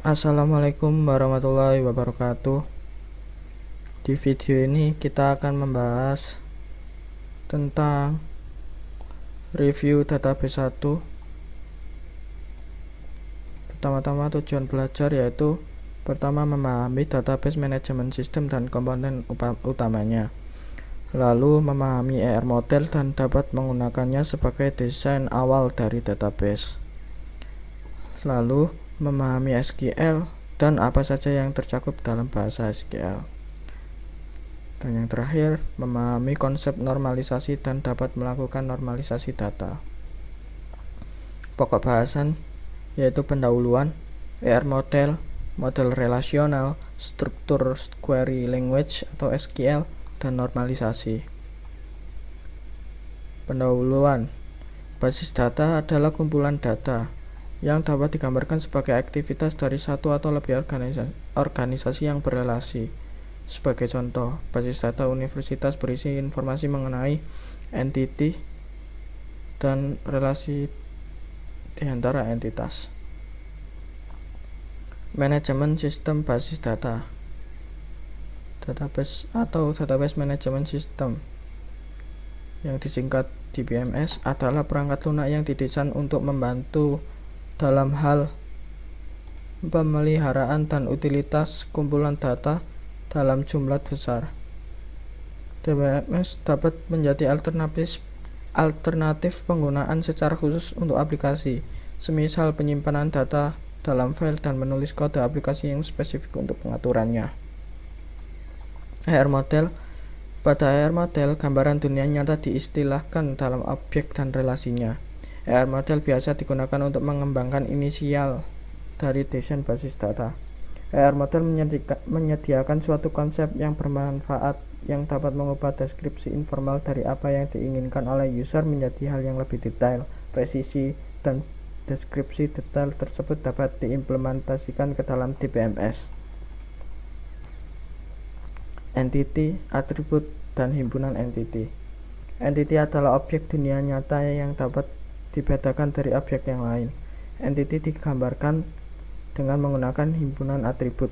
Assalamualaikum warahmatullahi wabarakatuh. Di video ini kita akan membahas tentang review database 1. Pertama-tama tujuan belajar yaitu pertama memahami database manajemen sistem dan komponen utamanya. Lalu memahami ER model dan dapat menggunakannya sebagai desain awal dari database. Lalu memahami SQL dan apa saja yang tercakup dalam bahasa SQL. Dan yang terakhir, memahami konsep normalisasi dan dapat melakukan normalisasi data. Pokok bahasan yaitu pendahuluan, ER model, model relasional, struktur query language atau SQL, dan normalisasi. Pendahuluan. Basis data adalah kumpulan data yang dapat digambarkan sebagai aktivitas dari satu atau lebih organisasi yang berrelasi. Sebagai contoh, basis data universitas berisi informasi mengenai entity dan relasi di antara entitas. Manajemen sistem basis data. Database atau database management system yang disingkat DBMS adalah perangkat lunak yang didesain untuk membantu dalam hal pemeliharaan dan utilitas kumpulan data dalam jumlah besar. DBMS dapat menjadi alternatif penggunaan secara khusus untuk aplikasi, semisal penyimpanan data dalam file dan menulis kode aplikasi yang spesifik untuk pengaturannya. ER model. Pada ER model, gambaran dunia nyata diistilahkan dalam objek dan relasinya. ER model biasa digunakan untuk mengembangkan inisial dari desain basis data. ER model menyediakan suatu konsep yang bermanfaat yang dapat mengubah deskripsi informal dari apa yang diinginkan oleh user menjadi hal yang lebih detail, presisi, dan deskripsi detail tersebut dapat diimplementasikan ke dalam DBMS. Entity, atribut, dan himpunan entity. Entity adalah objek dunia nyata yang dapat dibedakan dari objek yang lain. Entity digambarkan dengan menggunakan himpunan atribut.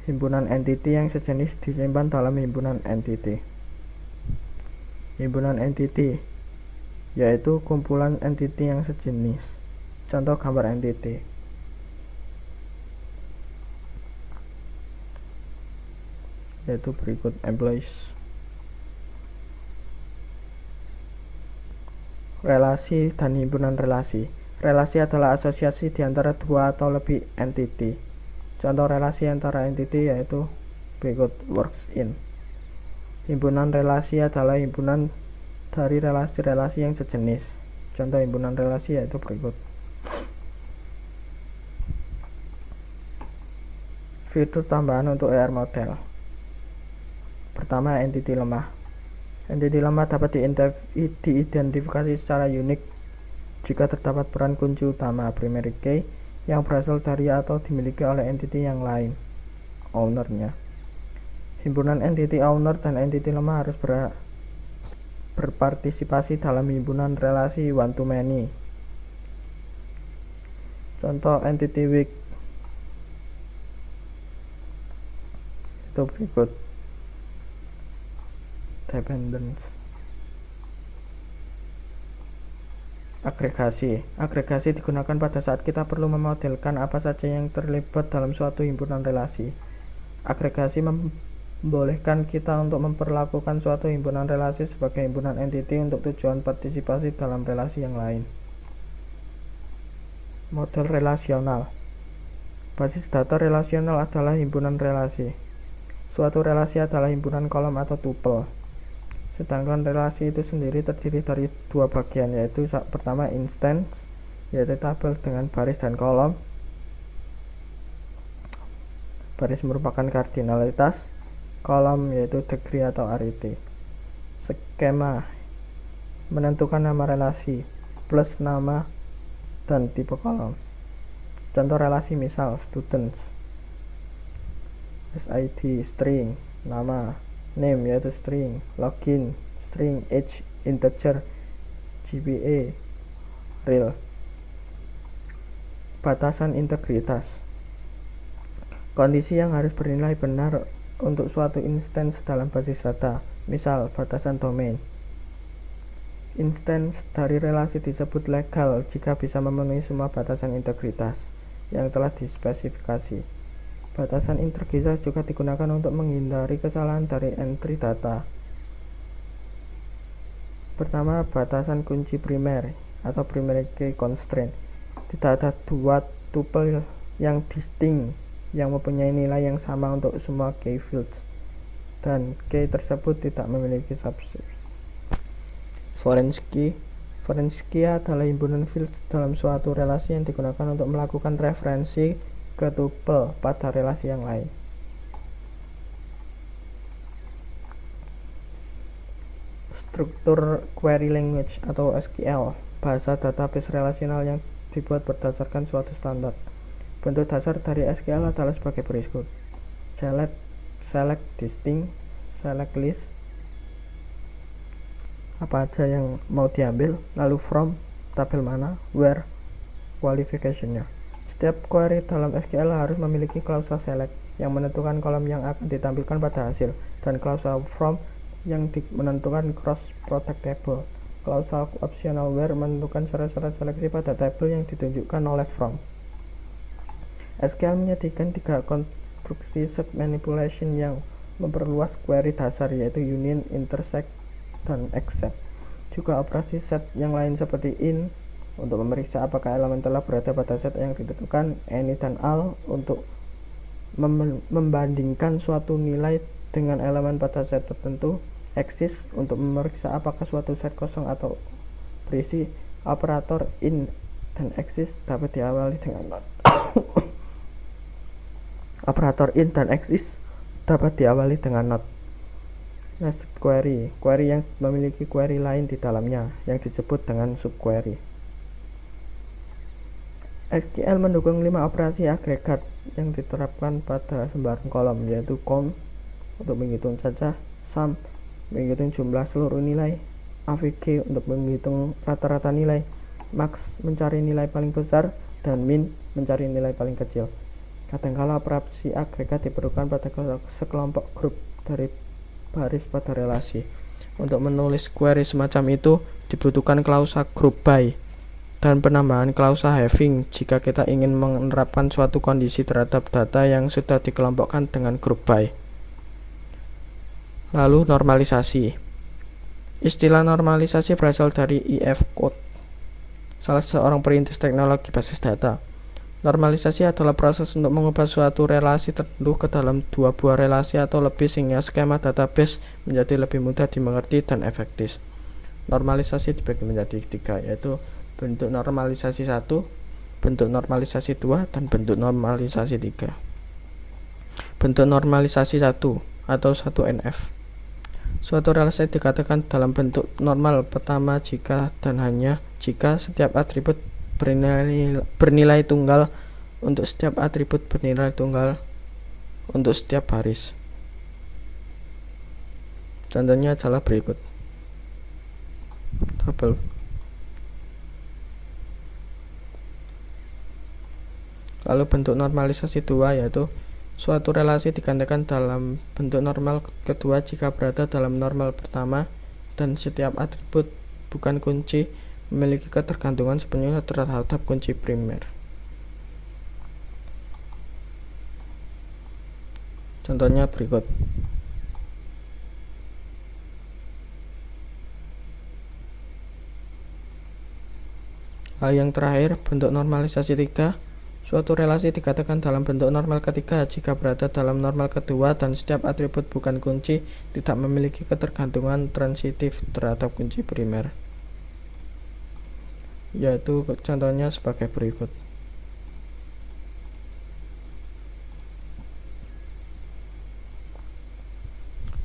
Himpunan entity yang sejenis disimpan dalam himpunan entity. Himpunan entity yaitu kumpulan entity yang sejenis. Contoh gambar entity. Yaitu berikut employees. Relasi dan himpunan relasi. Relasi adalah asosiasi di antara dua atau lebih entity. Contoh relasi antara entity yaitu berikut works in. Himpunan relasi adalah himpunan dari relasi-relasi yang sejenis. Contoh himpunan relasi yaitu berikut. Fitur tambahan untuk ER model. Pertama, entity lemah. Entity lemah dapat diidentifikasi secara unik jika terdapat peran kunci utama primary key yang berasal dari atau dimiliki oleh entity yang lain, ownernya. Himpunan entity owner dan entity lemah harus berpartisipasi dalam himpunan relasi one to many. Contoh entity weak itu berikut. Dependence. Agregasi digunakan pada saat kita perlu memodelkan apa saja yang terlibat dalam suatu himpunan relasi. Agregasi membolehkan kita untuk memperlakukan suatu himpunan relasi sebagai himpunan entity untuk tujuan partisipasi dalam relasi yang lain. Model relasional. Basis data relasional adalah himpunan relasi. Suatu relasi adalah himpunan kolom atau tuple. Sedangkan relasi itu sendiri terdiri dari dua bagian, yaitu pertama instance, yaitu tabel dengan baris dan kolom. Baris merupakan kardinalitas, kolom yaitu degree atau arity. Skema menentukan nama relasi plus nama dan tipe kolom. Contoh relasi misal students, SID string, nama, name yaitu string, login string, age integer, GPA real. Batasan integritas. Kondisi yang harus bernilai benar untuk suatu instance dalam basis data. Misal, batasan domain. Instance dari relasi disebut legal jika bisa memenuhi semua batasan integritas yang telah dispesifikasi. Batasan integritas juga digunakan untuk menghindari kesalahan dari entry data. Pertama, batasan kunci primer atau primary key constraint. Tidak ada dua tuple yang distinct yang mempunyai nilai yang sama untuk semua key fields, dan key tersebut tidak memiliki subset. Foreign key adalah himpunan fields dalam suatu relasi yang digunakan untuk melakukan referensi ke tuple pada relasi yang lain. Struktur query language atau SQL, bahasa database relasional yang dibuat berdasarkan suatu standar. Bentuk dasar dari SQL adalah sebagai berikut: select distinct, select list, apa aja yang mau diambil, lalu from, tabel mana, where, qualification-nya. Setiap query dalam SQL harus memiliki klausa select yang menentukan kolom yang akan ditampilkan pada hasil, dan klausa from yang menentukan cross protectable. Klausa optional where menentukan syarat-syarat seleksi pada tabel yang ditunjukkan oleh from. SQL menyediakan 3 konstruksi set manipulation yang memperluas query dasar, yaitu union, intersect, dan except. Juga operasi set yang lain seperti in untuk memeriksa apakah elemen telah berada pada set yang ditentukan, any dan all untuk membandingkan suatu nilai dengan elemen pada set tertentu, exist untuk memeriksa apakah suatu set kosong atau berisi. Operator in dan exist dapat diawali dengan not. Operator in dan exist dapat diawali dengan not. Nested query yang memiliki query lain di dalamnya yang disebut dengan subquery. SQL mendukung 5 operasi agregat yang diterapkan pada sembarang kolom, yaitu count untuk menghitung cacah, sum menghitung jumlah seluruh nilai, AVG untuk menghitung rata-rata nilai, max mencari nilai paling besar, dan min mencari nilai paling kecil. Kadangkala operasi agregat diperlukan pada sekelompok grup dari baris pada relasi. Untuk menulis query semacam itu dibutuhkan klausa group by dan penambahan klausa having jika kita ingin menerapkan suatu kondisi terhadap data yang sudah dikelompokkan dengan group by. Lalu normalisasi. Istilah normalisasi berasal dari E.F. Coate, salah seorang perintis teknologi basis data. Normalisasi adalah proses untuk mengubah suatu relasi tertentu ke dalam 2 buah relasi atau lebih sehingga skema database menjadi lebih mudah dimengerti dan efektif. Normalisasi dibagi menjadi 3, yaitu bentuk normalisasi 1, bentuk normalisasi 2, dan bentuk normalisasi 3. Bentuk normalisasi 1 atau 1NF. Suatu relasi dikatakan dalam bentuk normal pertama jika dan hanya jika setiap atribut bernilai tunggal untuk setiap atribut bernilai tunggal untuk setiap baris. Contohnya adalah berikut. Tabel. Lalu bentuk normalisasi 2 yaitu suatu relasi digantikan dalam bentuk normal kedua jika berada dalam normal pertama dan setiap atribut bukan kunci memiliki ketergantungan sepenuhnya terhadap kunci primer. Contohnya berikut. Hal yang terakhir, bentuk normalisasi 3. Suatu relasi dikatakan dalam bentuk normal ketiga jika berada dalam normal kedua dan setiap atribut bukan kunci tidak memiliki ketergantungan transitif terhadap kunci primer. Yaitu contohnya sebagai berikut.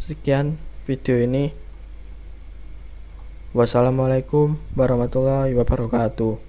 Sekian video ini. Wassalamualaikum warahmatullahi wabarakatuh.